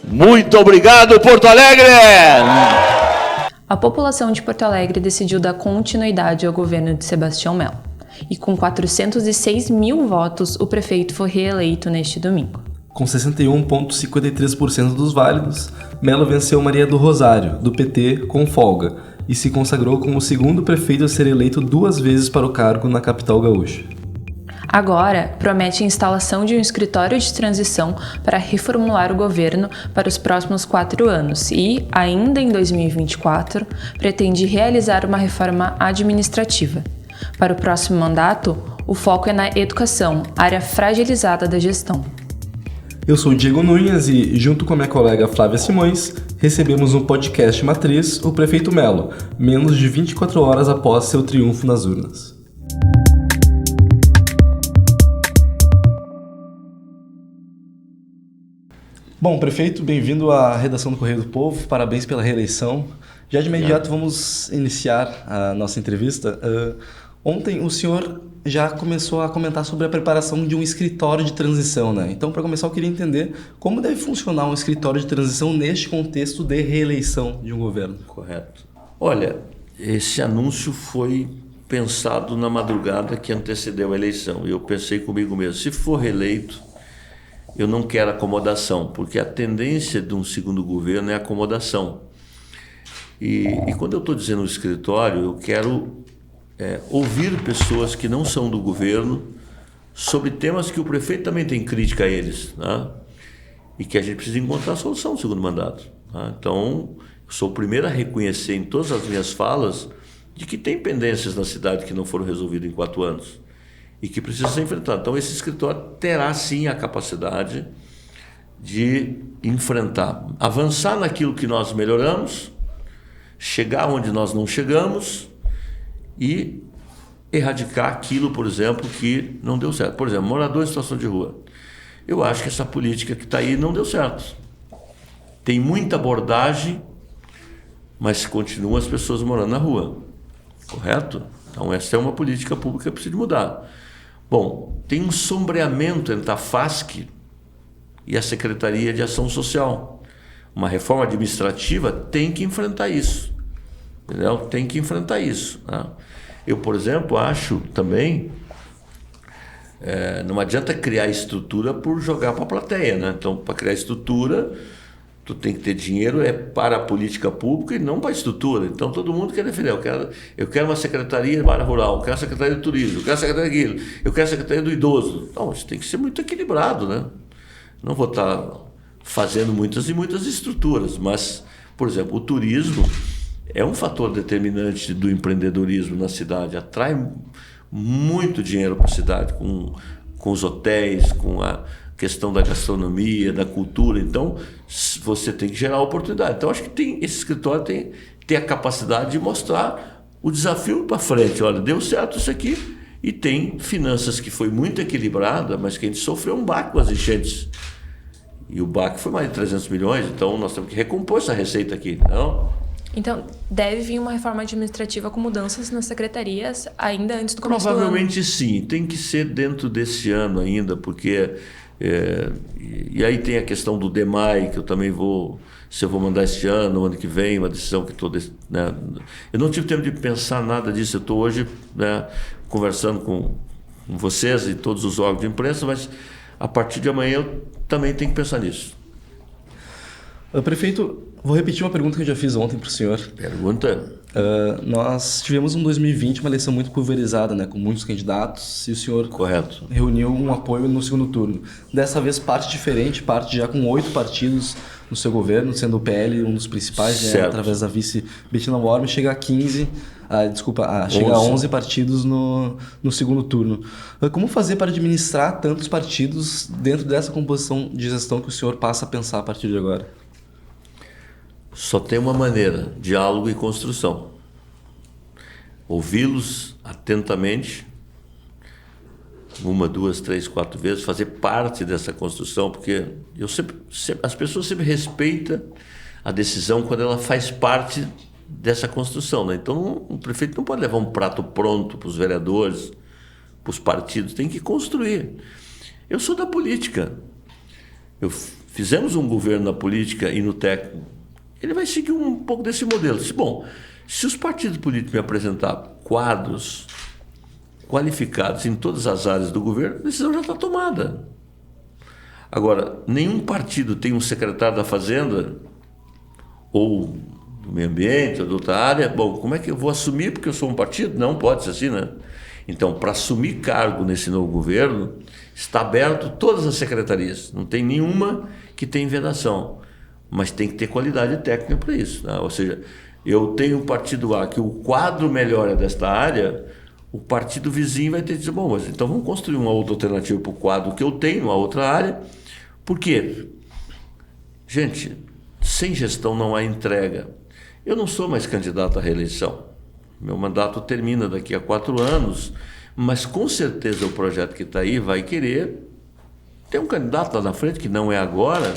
Muito obrigado, Porto Alegre! A população de Porto Alegre decidiu dar continuidade ao governo de Sebastião Melo. E com 406 mil votos, o prefeito foi reeleito neste domingo. Com 61,53% dos válidos, Melo venceu Maria do Rosário, do PT, com folga, e se consagrou como o segundo prefeito a ser eleito 2 vezes para o cargo na capital gaúcha. Agora, promete a instalação de um escritório de transição para reformular o governo para os próximos 4 anos e, ainda em 2024, pretende realizar uma reforma administrativa. Para o próximo mandato, o foco é na educação, área fragilizada da gestão. Eu sou Diego Nunes e, junto com a minha colega Flávia Simões, recebemos no podcast Matriz o prefeito Melo, menos de 24 horas após seu triunfo nas urnas. Bom, prefeito, bem-vindo à redação do Correio do Povo, parabéns pela reeleição. Já de imediato vamos iniciar a nossa entrevista. Ontem o senhor já começou a comentar sobre a preparação de um escritório de transição, né? Então, para começar, eu queria entender como deve funcionar um escritório de transição neste contexto de reeleição de um governo. Correto. Olha, esse anúncio foi pensado na madrugada que antecedeu a eleição. E eu pensei comigo mesmo, se for reeleito, eu não quero acomodação, porque a tendência de um segundo governo é acomodação. E quando eu estou dizendo escritório, eu quero ouvir pessoas que não são do governo sobre temas que o prefeito também tem crítica a eles, né? E que a gente precisa encontrar solução no segundo mandato, né? Então, eu sou o primeiro a reconhecer em todas as minhas falas de que tem pendências na cidade que não foram resolvidas em 4 anos e que precisam ser enfrentadas. Então, esse escritório terá sim a capacidade de enfrentar, avançar naquilo que nós melhoramos, chegar onde nós não chegamos e erradicar aquilo, por exemplo, que não deu certo. Por exemplo, morador em situação de rua. Eu acho que essa política que está aí não deu certo. Tem muita abordagem, mas continuam as pessoas morando na rua. Correto? Então essa é uma política pública que precisa mudar. Bom, tem um sombreamento entre a FASC e a Secretaria de Ação Social. Uma reforma administrativa tem que enfrentar isso. Entendeu? Tem que enfrentar isso, né? Eu, por exemplo, acho também não adianta criar estrutura por jogar para a plateia, né? Então, para criar estrutura, tu tem que ter dinheiro para a política pública e não para a estrutura. Então, todo mundo quer defender. Eu quero uma secretaria de área rural, eu quero a secretaria de turismo, eu quero a secretaria daquilo, eu quero a secretaria do idoso. Então, isso tem que ser muito equilibrado, né? Não vou estar fazendo muitas e muitas estruturas, mas, por exemplo, o turismo é um fator determinante do empreendedorismo na cidade, atrai muito dinheiro para a cidade, com os hotéis, com a questão da gastronomia, da cultura. Então, você tem que gerar oportunidade. Então, acho que esse escritório tem a capacidade de mostrar o desafio para frente. Olha, deu certo isso aqui, e tem finanças que foi muito equilibrada, mas que a gente sofreu um baque com as enchentes. E o baque foi mais de 300 milhões, então nós temos que recompor essa receita aqui, não? Então, deve vir uma reforma administrativa com mudanças nas secretarias ainda antes do começo do ano? Provavelmente sim, tem que ser dentro desse ano ainda, porque... e aí tem a questão do DEMAI, que eu também se eu vou mandar este ano, ano que vem, uma decisão que estou... Né, eu não tive tempo de pensar nada disso, eu estou hoje, né, conversando com vocês e todos os órgãos de imprensa, mas a partir de amanhã eu também tenho que pensar nisso. Prefeito, vou repetir uma pergunta que eu já fiz ontem para o senhor. Pergunta? Nós tivemos em 2020 uma eleição muito pulverizada, né, com muitos candidatos, e o senhor Correto. Reuniu um apoio no segundo turno. Dessa vez, parte diferente, parte já com 8 partidos no seu governo, sendo o PL um dos principais, né, através da vice Bettina Worm, chega a 15... chega a 11 partidos no segundo turno. Como fazer para administrar tantos partidos dentro dessa composição de gestão que o senhor passa a pensar a partir de agora? Só tem uma maneira: diálogo e construção. Ouvi-los atentamente, 1, 2, 3, 4 vezes, fazer parte dessa construção, porque as pessoas sempre respeitam a decisão quando ela faz parte dessa construção, né? Então, o prefeito não pode levar um prato pronto para os vereadores, para os partidos, tem que construir. Eu sou da política. Eu fizemos um governo na política e no técnico, ele vai seguir um pouco desse modelo. Bom, se os partidos políticos me apresentar quadros qualificados em todas as áreas do governo, a decisão já está tomada. Agora, nenhum partido tem um secretário da Fazenda ou do meio ambiente ou de outra área. Bom, como é que eu vou assumir porque eu sou um partido? Não pode ser assim, né? Então, para assumir cargo nesse novo governo, está aberto todas as secretarias. Não tem nenhuma que tem vedação, mas tem que ter qualidade técnica para isso, né? Ou seja, eu tenho um partido A que o quadro melhor é desta área, o partido vizinho vai ter que dizer, bom, mas então vamos construir uma outra alternativa para o quadro que eu tenho, uma outra área. Por quê? Gente, sem gestão não há entrega. Eu não sou mais candidato à reeleição. Meu mandato termina daqui a 4 anos, mas com certeza o projeto que está aí vai querer ter um candidato lá na frente, que não é agora,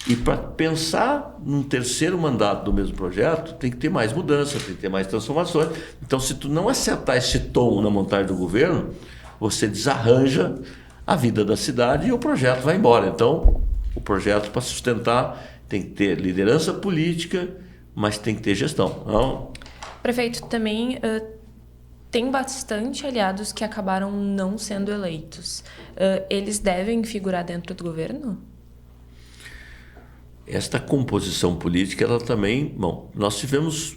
e para pensar num terceiro mandato do mesmo projeto, tem que ter mais mudança, tem que ter mais transformações. Então, se tu não acertar esse tom na montagem do governo, você desarranja a vida da cidade e o projeto vai embora. Então, o projeto, para sustentar, tem que ter liderança política, mas tem que ter gestão. Não? Prefeito, também tem bastante aliados que acabaram não sendo eleitos. Eles devem figurar dentro do governo? Esta composição política, ela também... Bom, nós tivemos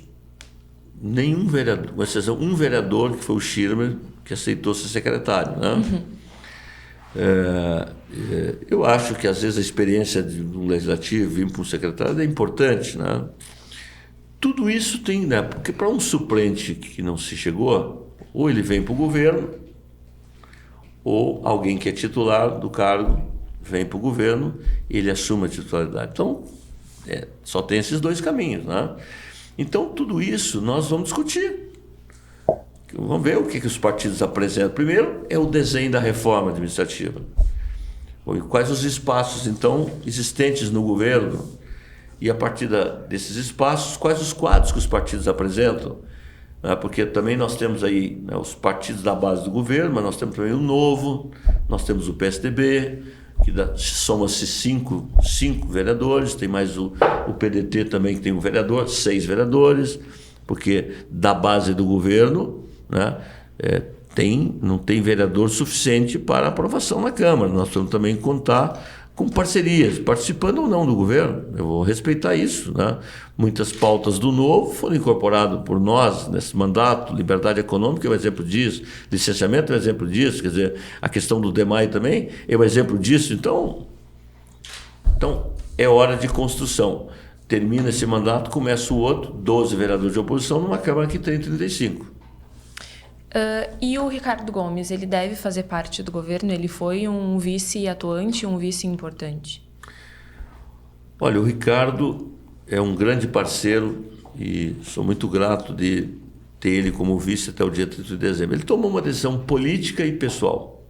nenhum vereador, com exceção um vereador, que foi o Schirmer, que aceitou ser secretário, né? Eu acho que às vezes a experiência de um legislativo vir para um secretário é importante, né? Tudo isso tem, né? Porque para um suplente que não se chegou, ou ele vem para o governo, ou alguém que é titular do cargo vem para o governo e ele assume a titularidade. Então, só tem esses 2 caminhos, né? Então, tudo isso nós vamos discutir. Vamos ver o que os partidos apresentam. Primeiro é o desenho da reforma administrativa. Quais os espaços, então, existentes no governo e, a partir desses espaços, quais os quadros que os partidos apresentam. Porque também nós temos aí, né, os partidos da base do governo, mas nós temos também o Novo, nós temos o PSDB, que soma-se 5 vereadores, tem mais o PDT também, que tem um vereador, 6 vereadores, porque da base do governo, né, não tem vereador suficiente para aprovação na Câmara. Nós vamos também contar com parcerias, participando ou não do governo. Eu vou respeitar isso, né? Muitas pautas do Novo foram incorporadas por nós nesse mandato. Liberdade econômica é um exemplo disso, licenciamento é um exemplo disso, quer dizer, a questão do DEMAI também é um exemplo disso. Então é hora de construção. Termina esse mandato, começa o outro, 12 vereadores de oposição numa Câmara que tem 35. E o Ricardo Gomes, ele deve fazer parte do governo? Ele foi um vice atuante, um vice importante? Olha, o Ricardo é um grande parceiro e sou muito grato de ter ele como vice até o dia 30 de dezembro. Ele tomou uma decisão política e pessoal.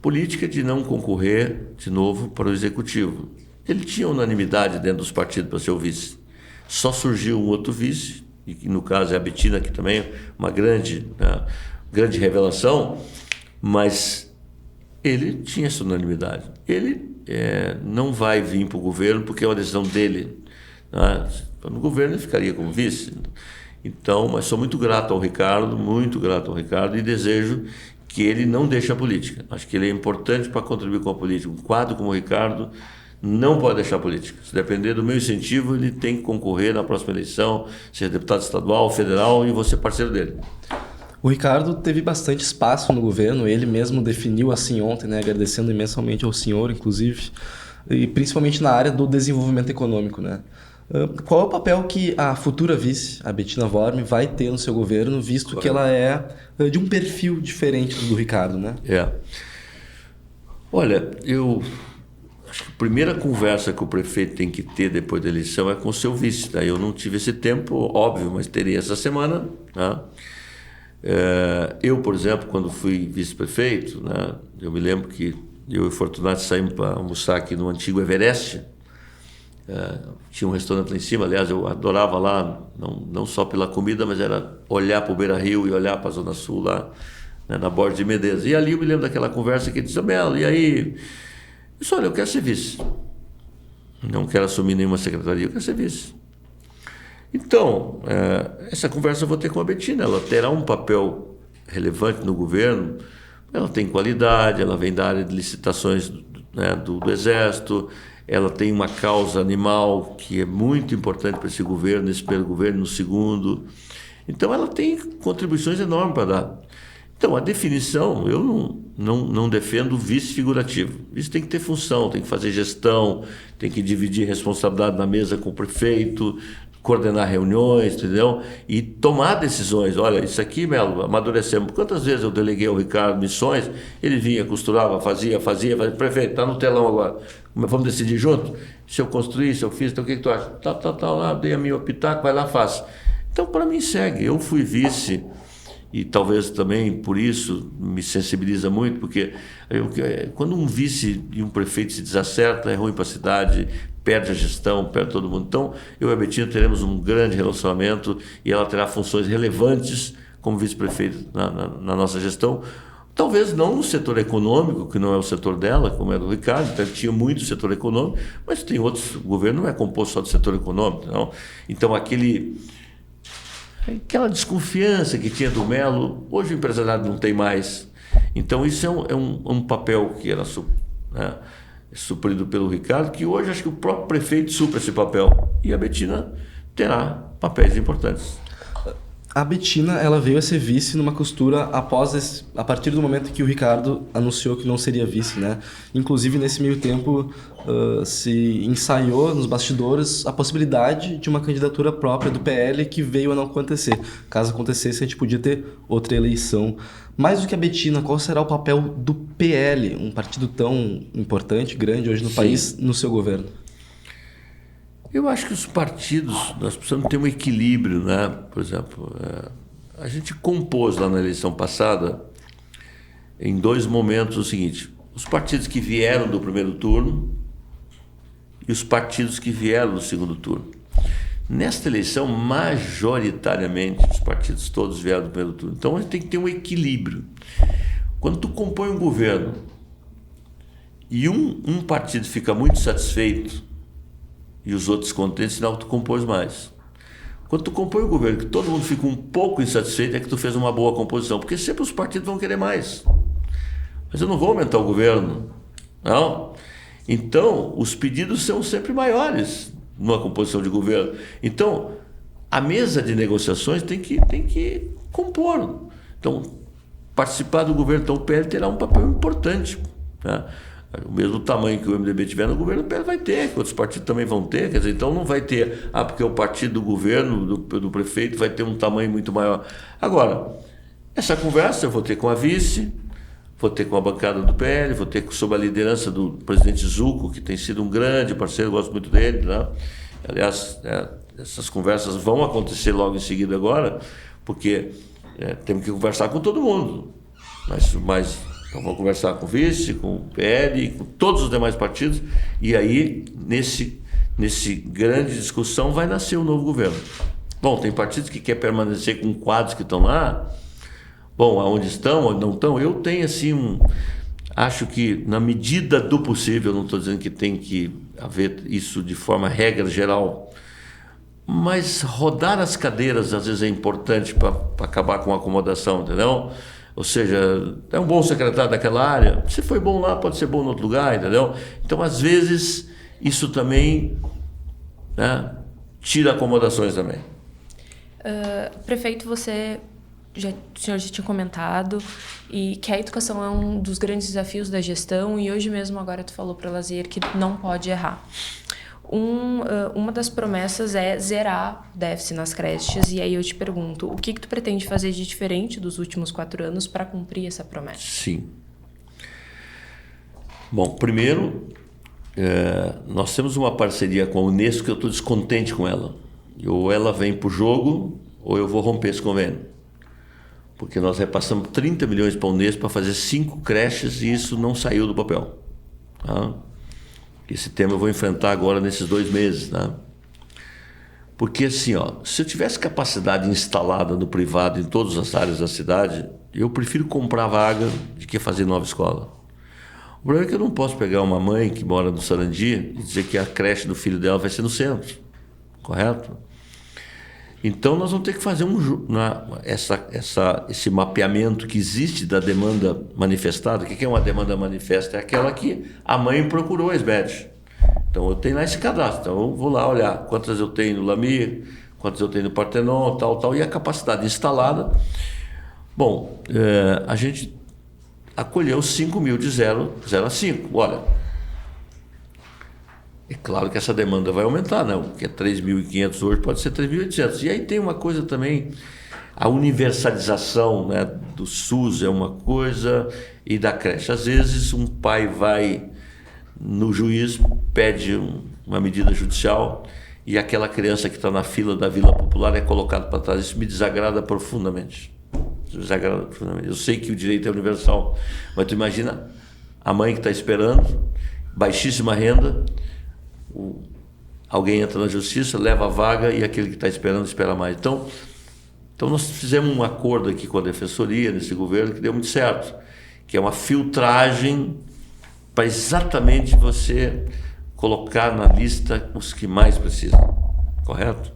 Política de não concorrer de novo para o Executivo. Ele tinha unanimidade dentro dos partidos para ser o vice. Só surgiu um outro vice, e que no caso é a Betina, que também é uma grande revelação, mas ele tinha essa unanimidade. Ele não vai vir para o governo porque é uma decisão dele, né? No governo ele ficaria como vice. Então, mas sou muito grato ao Ricardo, e desejo que ele não deixe a política. Acho que ele é importante para contribuir com a política. Um quadro como o Ricardo não pode deixar a política. Se depender do meu incentivo, ele tem que concorrer na próxima eleição, seja deputado estadual, federal, e vou ser parceiro dele. O Ricardo teve bastante espaço no governo, ele mesmo definiu assim ontem, né, agradecendo imensamente ao senhor, inclusive, e principalmente na área do desenvolvimento econômico, né? Qual é o papel que a futura vice, a Betina Worm, vai ter no seu governo, visto que ela é de um perfil diferente do Ricardo, né? Olha, acho que a primeira conversa que o prefeito tem que ter depois da eleição é com o seu vice. Tá? Eu não tive esse tempo, óbvio, mas teria essa semana. Tá? Eu, por exemplo, quando fui vice-prefeito, né, eu me lembro que eu e Fortunato saímos para almoçar aqui no antigo Everest. Tinha um restaurante lá em cima, aliás, eu adorava lá, não só pela comida, mas era olhar para o Beira-Rio e olhar para a Zona Sul lá, né, na Borda de Medeiros. E ali eu me lembro daquela conversa que ele disse: Melo, e aí... Eu disse, olha, eu quero ser vice. Não quero assumir nenhuma secretaria, eu quero ser vice. Então, essa conversa eu vou ter com a Betina. Ela terá um papel relevante no governo. Ela tem qualidade, ela vem da área de licitações, né, do Exército, ela tem uma causa animal que é muito importante para esse governo, nesse primeiro governo, no segundo. Então, ela tem contribuições enormes para dar. Então, a definição, eu não defendo vice figurativo. Vice tem que ter função, tem que fazer gestão, tem que dividir responsabilidade na mesa com o prefeito, coordenar reuniões, entendeu? E tomar decisões. Olha, isso aqui, Melo, amadurecemos. Quantas vezes eu deleguei ao Ricardo missões, ele vinha, costurava, fazia. Prefeito, está no telão agora. Vamos decidir junto? Se eu construir, se eu fiz, então o que tu acha? Tá, lá, dei a minha pitaco, vai lá, faz. Então, para mim, segue. Eu fui vice, e talvez também por isso me sensibiliza muito, porque quando um vice e um prefeito se desacerta, é ruim para a cidade, perde a gestão, perde todo mundo. Então, eu e a Betina teremos um grande relacionamento e ela terá funções relevantes como vice-prefeito na nossa gestão. Talvez não no setor econômico, que não é o setor dela, como é do Ricardo, então tinha muito setor econômico, mas tem outros, o governo não é composto só do setor econômico, não. Então, aquela desconfiança que tinha do Melo, hoje o empresariado não tem mais. Então, isso é um papel que era suprido pelo Ricardo, que hoje acho que o próprio prefeito supra esse papel. E a Betina terá papéis importantes. A Betina, ela veio a ser vice numa costura a partir do momento que o Ricardo anunciou que não seria vice, né? Inclusive, nesse meio tempo, se ensaiou nos bastidores a possibilidade de uma candidatura própria do PL que veio a não acontecer. Caso acontecesse, a gente podia ter outra eleição. Mais do que a Betina, qual será o papel do PL, um partido tão importante, grande hoje no país, no seu governo? Eu acho que os partidos, nós precisamos ter um equilíbrio, né? Por exemplo, a gente compôs lá na eleição passada, em 2 momentos, o seguinte: os partidos que vieram do primeiro turno e os partidos que vieram do segundo turno. Nesta eleição, majoritariamente, os partidos todos vieram do primeiro turno. Então, a gente tem que ter um equilíbrio. Quando tu compõe um governo e um partido fica muito satisfeito e os outros contentes, sinal que tu compôs mais. Quando tu compõe um governo que todo mundo fica um pouco insatisfeito, é que tu fez uma boa composição, porque sempre os partidos vão querer mais. Mas eu não vou aumentar o governo, não. Então, os pedidos são sempre maiores numa composição de governo. Então, a mesa de negociações tem que compor. Então, participar do governo, então o PL terá um papel importante, né? O mesmo tamanho que o MDB tiver no governo, o PL vai ter, que outros partidos também vão ter. Quer dizer, então não vai ter, porque o partido do governo, do prefeito, vai ter um tamanho muito maior. Agora, essa conversa eu vou ter com a vice, vou ter com a bancada do PL, vou ter sob a liderança do presidente Zucco, que tem sido um grande parceiro, gosto muito dele, né? Aliás, essas conversas vão acontecer logo em seguida agora, porque temos que conversar com todo mundo. Mas então, vamos conversar com o vice, com o PL, com todos os demais partidos, e aí, nesse grande discussão, vai nascer um novo governo. Bom, tem partidos que querem permanecer com quadros que estão lá. Bom, aonde estão, onde não estão, eu tenho assim acho que na medida do possível, não estou dizendo que tem que haver isso de forma regra geral, mas rodar as cadeiras às vezes é importante para acabar com a acomodação, entendeu? Ou seja, é um bom secretário daquela área, se foi bom lá, pode ser bom em outro lugar, entendeu? Então, às vezes, isso também, né, tira acomodações também. Prefeito, o senhor já tinha comentado e que a educação é um dos grandes desafios da gestão, e hoje mesmo agora tu falou para o Lazier que não pode errar. Uma das promessas é zerar o déficit nas creches, e aí eu te pergunto, o que tu pretende fazer de diferente dos últimos 4 anos para cumprir essa promessa? Sim. Bom, primeiro, nós temos uma parceria com a Unesco que eu estou descontente com ela. Ou ela vem para o jogo, ou eu vou romper esse convênio. Porque nós repassamos 30 milhões para a Unesco para fazer 5 creches e isso não saiu do papel. Tá? Esse tema eu vou enfrentar agora nesses 2 meses, né? Porque assim, se eu tivesse capacidade instalada no privado em todas as áreas da cidade, eu prefiro comprar vaga do que fazer nova escola. O problema é que eu não posso pegar uma mãe que mora no Sarandi e dizer que a creche do filho dela vai ser no centro, correto? Então nós vamos ter que fazer esse mapeamento que existe da demanda manifestada. O que é uma demanda manifesta? É aquela que a mãe procurou a SBED. Então eu tenho lá esse cadastro, então eu vou lá olhar quantas eu tenho no Lamir, quantas eu tenho no Partenon, tal, e a capacidade instalada. Bom, a gente acolheu 5 mil de 0 a 5. Olha, é claro que essa demanda vai aumentar, né? O que é 3.500 hoje pode ser 3.800. E aí tem uma coisa também, a universalização, né, do SUS é uma coisa e da creche. Às vezes um pai vai no juiz, pede uma medida judicial e aquela criança que está na fila da Vila Popular é colocada para trás. Isso me desagrada profundamente. Eu sei que o direito é universal, mas tu imagina a mãe que está esperando, baixíssima renda, alguém entra na justiça, leva a vaga e aquele que está esperando espera mais. Então nós fizemos um acordo aqui com a Defensoria, nesse governo, que deu muito certo, que é uma filtragem para exatamente você colocar na lista os que mais precisam, correto?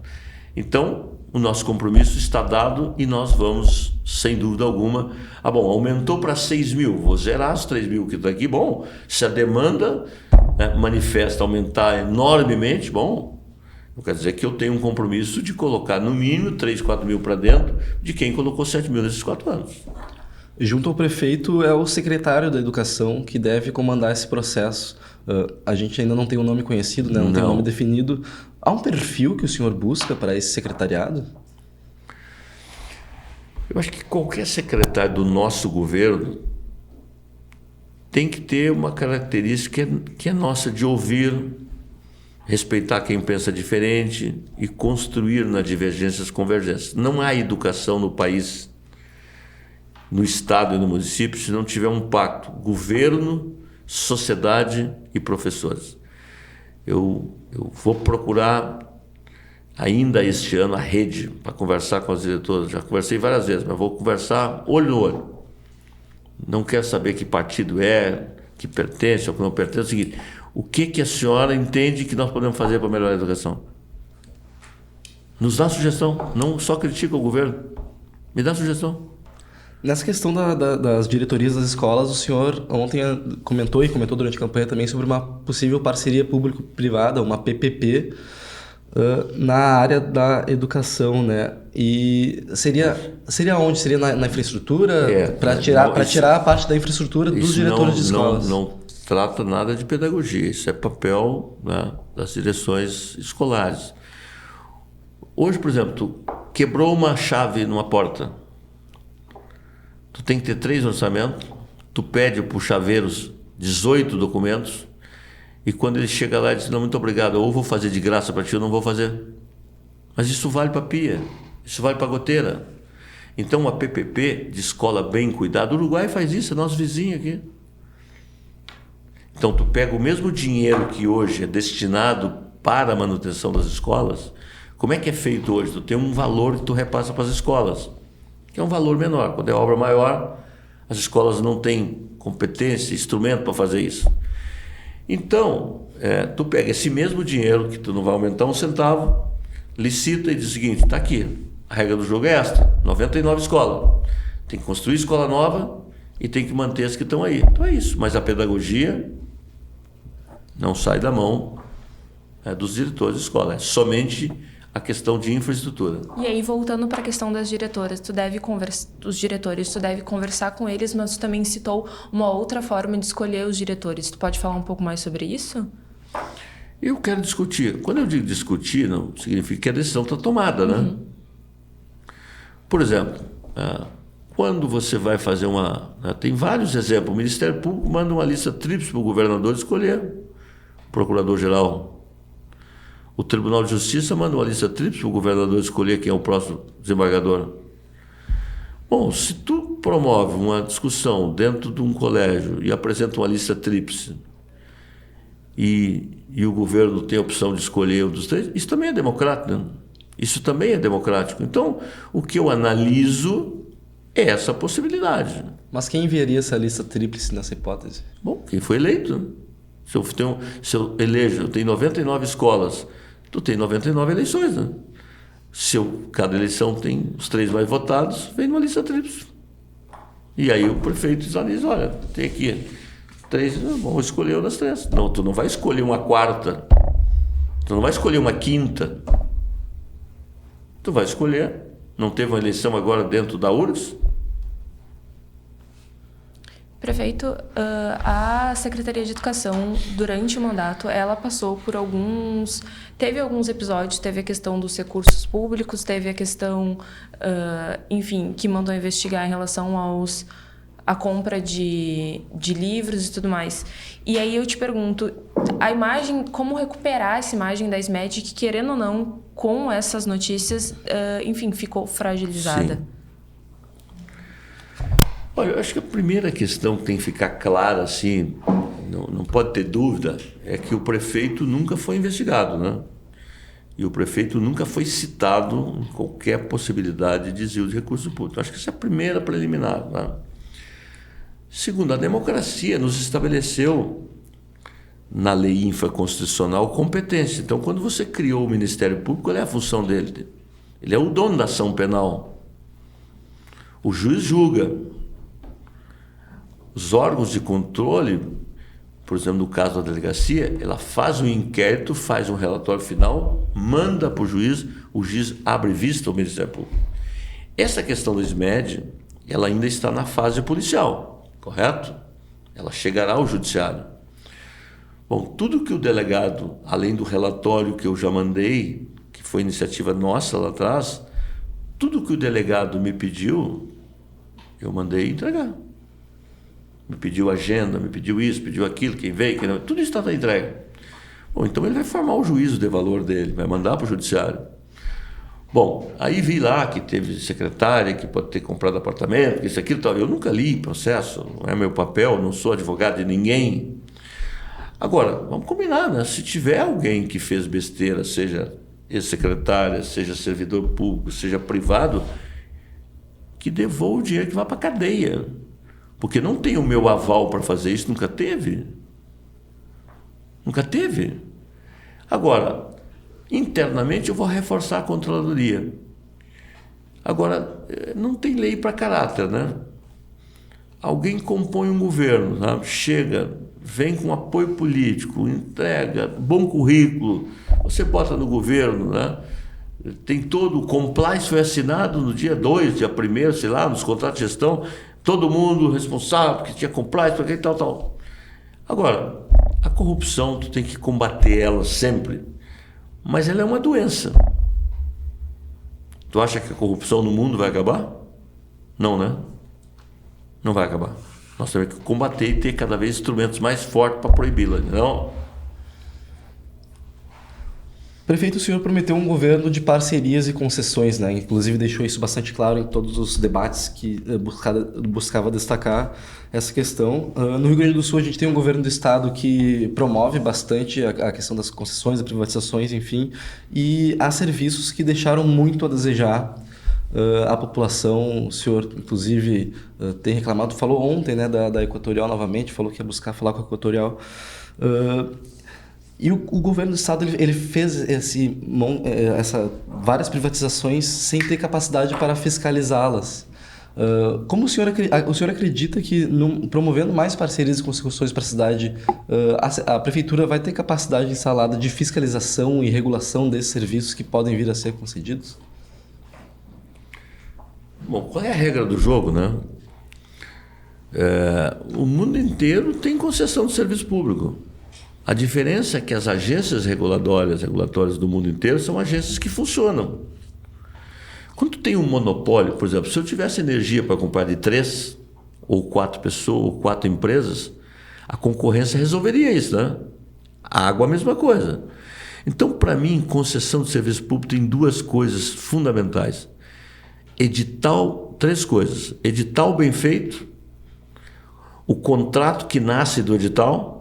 Então, o nosso compromisso está dado e nós vamos, sem dúvida alguma, aumentou para 6 mil, vou zerar os 3 mil que está aqui, bom, se a demanda manifesta aumentar enormemente, bom, não quer dizer que eu tenho um compromisso de colocar no mínimo 3, 4 mil para dentro de quem colocou 7 mil nesses 4 anos. Junto ao prefeito é o secretário da Educação que deve comandar esse processo. A gente ainda não tem um nome conhecido, né? Não tem um nome definido. Há um perfil que o senhor busca para esse secretariado? Eu acho que qualquer secretário do nosso governo tem que ter uma característica que é nossa, de ouvir, respeitar quem pensa diferente e construir na divergência as convergências. Não há educação no país, no estado e no município, se não tiver um pacto, governo, sociedade e professores. Eu vou procurar ainda este ano a rede para conversar com as diretoras. Já conversei várias vezes, mas vou conversar olho no olho. Não quero saber que partido é, que pertence ou que não pertence. É o seguinte, o que a senhora entende que nós podemos fazer para melhorar a educação? Nos dá sugestão, não só critica o governo. Me dá sugestão. Nessa questão das diretorias das escolas, o senhor ontem comentou durante a campanha também sobre uma possível parceria público-privada, uma PPP, na área da educação, né? E seria onde? Seria na infraestrutura? Para tirar a parte da infraestrutura dos diretores de escolas? Não trata nada de pedagogia, isso é papel, né, das direções escolares. Hoje, por exemplo, tu quebrou uma chave numa porta. Tu tem que ter 3 orçamentos, tu pede para os chaveiros 18 documentos, e quando ele chega lá, ele diz, não, muito obrigado, ou vou fazer de graça para ti, ou não vou fazer. Mas isso vale para a pia, isso vale para a goteira. Então, uma PPP de escola bem cuidada, o Uruguai faz isso, é nosso vizinho aqui. Então, tu pega o mesmo dinheiro que hoje é destinado para a manutenção das escolas, como é que é feito hoje? Tu tem um valor que tu repassa para as escolas, que é um valor menor. Quando é obra maior, as escolas não têm competência, instrumento para fazer isso. Então, tu pega esse mesmo dinheiro, que tu não vai aumentar um centavo, licita e diz o seguinte, está aqui, a regra do jogo é esta, 99 escolas. Tem que construir escola nova e tem que manter as que estão aí. Então é isso, mas a pedagogia não sai da mão dos diretores de escola, é somente a questão de infraestrutura. E aí, voltando para a questão das diretoras, os diretores, tu deve conversar com eles, mas tu também citou uma outra forma de escolher os diretores. Tu pode falar um pouco mais sobre isso? Eu quero discutir. Quando eu digo discutir, não significa que a decisão está tomada, né? Uhum. Por exemplo, quando você vai fazer tem vários exemplos. O Ministério Público manda uma lista tríplice para o governador escolher o procurador-geral. O Tribunal de Justiça manda uma lista tríplice para o governador escolher quem é o próximo desembargador. Bom, se tu promove uma discussão dentro de um colégio e apresenta uma lista tríplice e o governo tem a opção de escolher um dos 3, isso também é democrático, né? Isso também é democrático. Então, o que eu analiso é essa possibilidade. Mas quem enviaria essa lista tríplice nessa hipótese? Bom, quem foi eleito. Se eu elejo, eu tenho 99 escolas, tu tem 99 eleições, né? Cada eleição tem os 3 mais votados, vem numa lista tríplice. E aí o prefeito diz, olha, tem aqui 3, vamos escolher uma das 3. Não, tu não vai escolher uma 4ª, tu não vai escolher uma 5ª, tu vai escolher. Não teve uma eleição agora dentro da URGS? Prefeito, a Secretaria de Educação, durante o mandato, ela passou por teve alguns episódios, teve a questão dos recursos públicos, teve a questão, enfim, que mandou investigar em relação à compra de livros e tudo mais. E aí eu te pergunto, a imagem, como recuperar essa imagem da SMED, que querendo ou não, com essas notícias, enfim, ficou fragilizada? Sim. Olha, eu acho que a primeira questão que tem que ficar clara, assim, não pode ter dúvida, é que o prefeito nunca foi investigado, né? E o prefeito nunca foi citado em qualquer possibilidade de desvio de recursos públicos. Acho que essa é a primeira preliminar, né? Segundo, a democracia nos estabeleceu na lei infraconstitucional competência. Então, quando você criou o Ministério Público, qual é a função dele? Ele é o dono da ação penal. O juiz julga. Os órgãos de controle, por exemplo, no caso da delegacia, ela faz um inquérito, faz um relatório final, manda para o juiz abre vista ao Ministério Público. Essa questão do SMED, ela ainda está na fase policial, correto? Ela chegará ao judiciário. Bom, tudo que o delegado, além do relatório que eu já mandei, que foi iniciativa nossa lá atrás, tudo que o delegado me pediu, eu mandei entregar. Me pediu agenda, me pediu isso, pediu aquilo, quem veio, quem não, tudo isso está na entrega. Bom, então ele vai formar o juízo de valor dele, vai mandar para o judiciário. Bom, aí vi lá que teve secretária que pode ter comprado apartamento, isso, aquilo, tal. Eu nunca li processo, não é meu papel, não sou advogado de ninguém. Agora, vamos combinar, né? Se tiver alguém que fez besteira, seja ex-secretária, seja servidor público, seja privado, que devolva o dinheiro, que vá para a cadeia. Porque não tem o meu aval para fazer isso, nunca teve. Nunca teve. Agora, internamente eu vou reforçar a controladoria. Agora, não tem lei para caráter, né? Alguém compõe um governo, né? Chega, vem com apoio político, entrega, bom currículo, você bota no governo, né? Tem todo o compliance, foi assinado no dia 2, dia 1º, sei lá, nos contratos de gestão, todo mundo responsável, porque tinha compliance, porque tal. Agora, a corrupção, tu tem que combater ela sempre, mas ela é uma doença. Tu acha que a corrupção no mundo vai acabar? Não, né? Não vai acabar. Nós temos que combater e ter cada vez instrumentos mais fortes para proibi-la, não? Prefeito, o senhor prometeu um governo de parcerias e concessões, né? Inclusive deixou isso bastante claro em todos os debates que buscava destacar essa questão. No Rio Grande do Sul a gente tem um governo do estado que promove bastante a questão das concessões, das privatizações, enfim, e há serviços que deixaram muito a desejar. A população, o senhor inclusive tem reclamado, falou ontem, né, da Equatorial novamente, falou que ia buscar falar com a Equatorial. E o governo do estado ele fez várias privatizações sem ter capacidade para fiscalizá-las. Como o senhor acredita que promovendo mais parcerias e concessões para a cidade, a prefeitura vai ter capacidade instalada de fiscalização e regulação desses serviços que podem vir a ser concedidos? Bom, qual é a regra do jogo, né? O mundo inteiro tem concessão de serviço público. A diferença é que as agências regulatórias do mundo inteiro são agências que funcionam. Quando tu tem um monopólio, por exemplo, se eu tivesse energia para comprar de 3 ou 4 pessoas ou 4 empresas, a concorrência resolveria isso, né? A água, a mesma coisa. Então, para mim, concessão de serviço público tem 2 coisas fundamentais. Edital, 3 coisas. Edital bem feito, o contrato que nasce do edital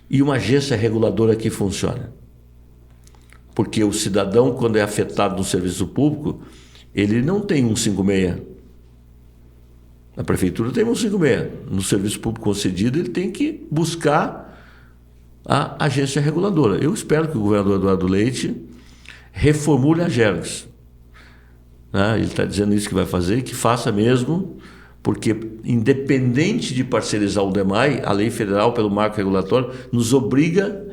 e uma agência reguladora que funciona. Porque o cidadão, quando é afetado no serviço público, ele não tem 156. Na prefeitura tem 156. No serviço público concedido, ele tem que buscar a agência reguladora. Eu espero que o governador Eduardo Leite reformule a Agergs. Ele está dizendo isso que vai fazer, que faça mesmo, porque independente de parcerizar o DEMAI, a lei federal pelo marco regulatório nos obriga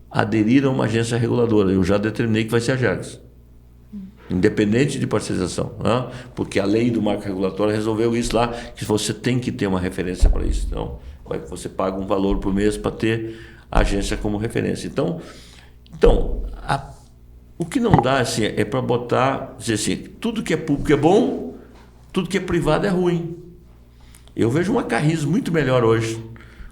a aderir a uma agência reguladora. Eu já determinei que vai ser a Agergs. Independente de parcerização, porque a lei do marco regulatório resolveu isso lá, que você tem que ter uma referência para isso. Então, você paga um valor por mês para ter a agência como referência. Então o que não dá assim, é para dizer assim, tudo que é público é bom, tudo que é privado é ruim. Eu vejo uma Carris muito melhor hoje.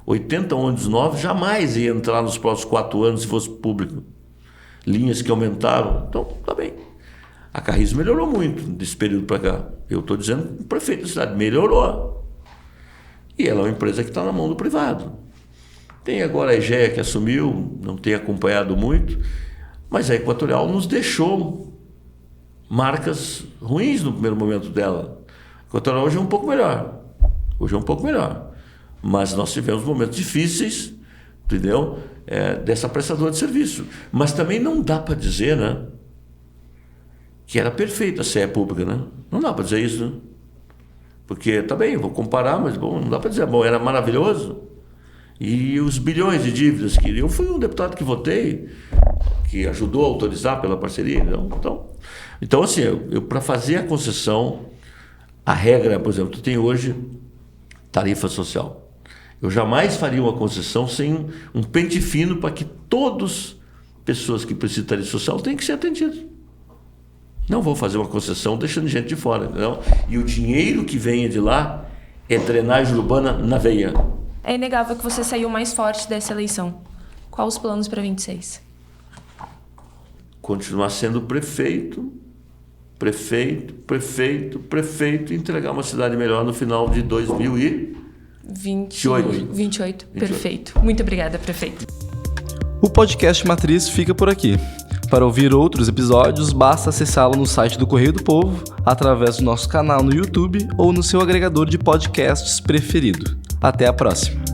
80 ônibus novos jamais ia entrar nos próximos 4 anos se fosse público. Linhas que aumentaram, então tá bem. A Carris melhorou muito desse período para cá. Eu estou dizendo que o prefeito da cidade melhorou. E ela é uma empresa que está na mão do privado. Tem agora a Egea que assumiu, não tem acompanhado muito, mas a Equatorial nos deixou marcas ruins no primeiro momento dela. A Equatorial hoje é um pouco melhor. Mas nós tivemos momentos difíceis, entendeu? Dessa prestadora de serviço. Mas também não dá para dizer, que era perfeita a CE pública, Não dá para dizer isso, Porque, tá bem, vou comparar, mas não dá para dizer, era maravilhoso. E os bilhões de dívidas que... Eu fui um deputado que votei, que ajudou a autorizar pela parceria. Então assim, eu para fazer a concessão, a regra, por exemplo, tu tem hoje tarifa social. Eu jamais faria uma concessão sem um pente fino para que todas pessoas que precisam de tarifa social têm que ser atendidas. Não vou fazer uma concessão deixando gente de fora, entendeu? E o dinheiro que venha de lá é drenagem urbana na veia. É inegável que você saiu mais forte dessa eleição. Quais os planos para 26? Continuar sendo prefeito, e entregar uma cidade melhor no final de 2028. Perfeito. Muito obrigada, prefeito. O podcast Matriz fica por aqui. Para ouvir outros episódios, basta acessá-lo no site do Correio do Povo, através do nosso canal no YouTube ou no seu agregador de podcasts preferido. Até a próxima!